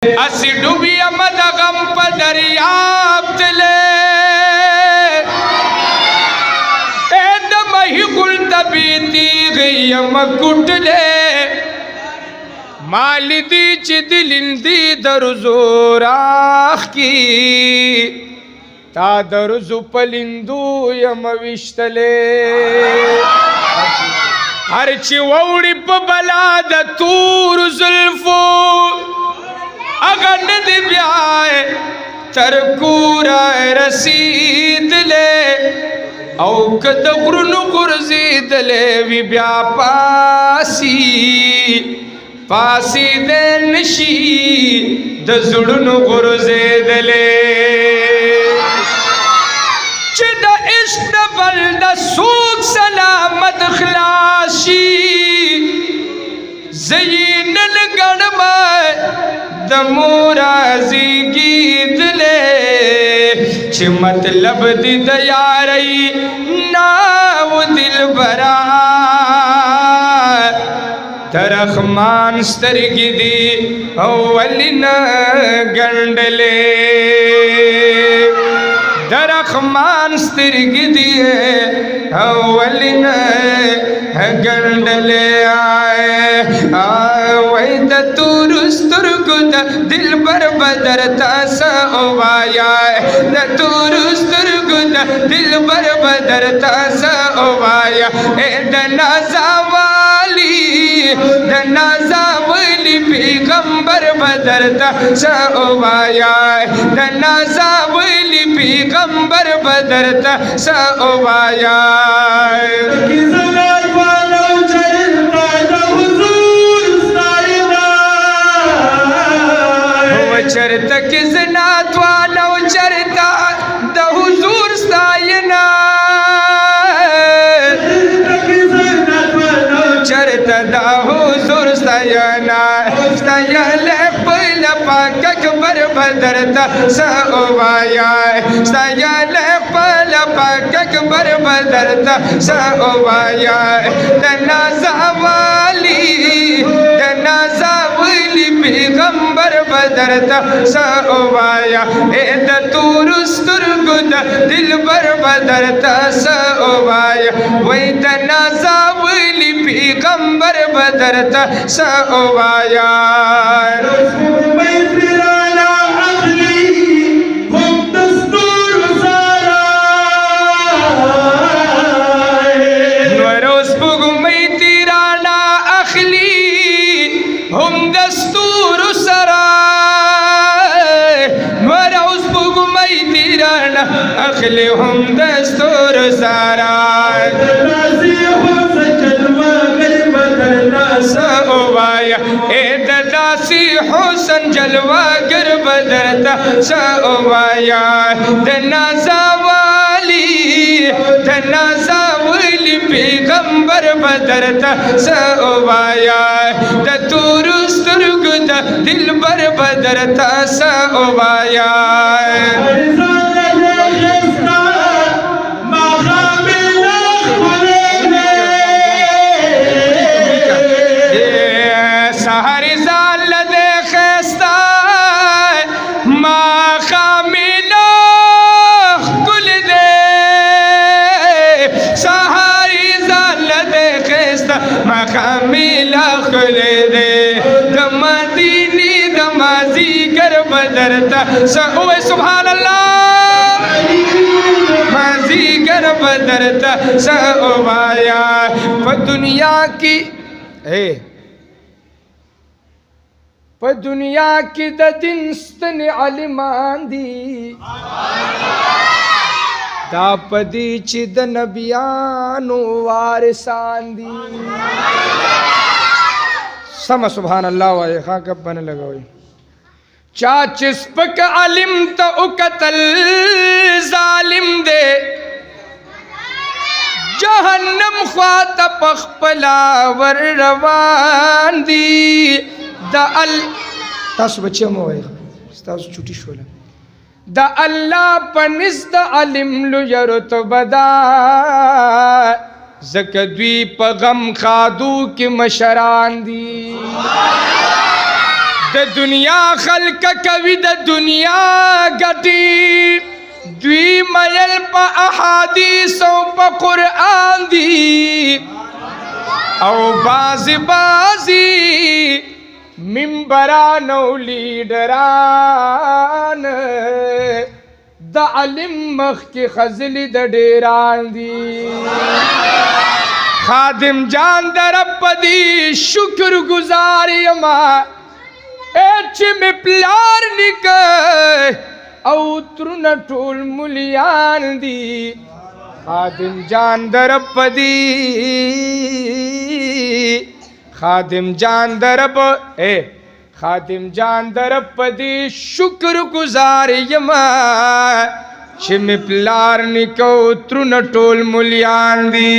اسی ڈوبی امد غم پا دریاب تلے اید مہی گل تبیتی گئی مکٹ لے مالی دی چی دلندی در زور آخ کی تا در زو پلندو یم وشتلے ہرچی ووڑی پا بلاد تور زلفو اگر ندی بیائے ترکورا رسید لے او کد غرن غرزید لے وی بیا پاسی دے نشی د زڑن غرزید لے چی دا عشق بلد سوک سلامت خلاشی زین الگرمائے دمورا زیگید لے چی مطلب دی دیاری ناو دل برا ترخمان سترگی دی اولنا گنڈلے درخمان سترگی دی اولنا گنڈلے آئے دا تور سترگو دا دل بر بدر تاسا اوایا دا تور سترگو دا دل بر بدر تاسا اوایا اے دا نازاوالی دا نازاولی پیغمبر بدر تاسا اوایا دا نازاولی پیغمبر بدر تاسا اوایا چرتا کزنا توانا و چرتا دا حضور ستاینا چرتا دا حضور ستاینا ستایلے پل پاک اکبر بدرتا سا اوایا ستایلے پل پاک اکبر بدرتا سا اوایا دنا زوالی دنا زوالی پیغمبر بدرتا سا اوایا اے دا تور سترگو دا دل بر بدرتا سا اوایا وی دا نازاولی پیغمبر بدرتا سا اوایا نوروز بگمی تیرانا اخلی ہم دستور سرائے نوروز بگمی تیرانا اخلی ہم دستور سرائے اے داسی حسن جلوہ گر بدرتا سا اوایا دنازا والی پیغمبر بدرتا سا اوایا دا تور سترگو دا دل بر بدرتا سا اوایا سہری زال دے خیستا ما خامینا کل دے سہری زال دے خیستا ما خامینا کل دے دمدینی دمازی گر بدرتا سہوے سبحان اللہ مازی گر بدرتا سہوایا پا دنیا کی پا دنیا کی دا دن ستن علمان دی دا پا دی چی دا نبیانو وارسان دی سما سبحان اللہ وائے خاں کب بنا لگا ہوئی چاچس پک علم تا اکتل ظالم دے جہنم خوات پخپلا ور روان دی دا تاسو بچے مو ہوئے تاسو چھوٹی شولا دا اللہ پنس دا علم لو یرت بدا زکدوی پا غم خادو کی مشران دی د دنیا خلق کوي د دنیا ګټي دوی مېل په احادیث او په قرآن دي او بازي منبران او لیډران د علم مخ کې خزلې د ډیران دي خادم جان در رب دی شکر گزار یما چې مې پلار نکه او ترونه ټول ملیان دي خادم جان در رب دی خادم جان در رب خادم جان در رب دی شکر گزار یما چې مې پلار نکه او ترونه ټول ملیان دي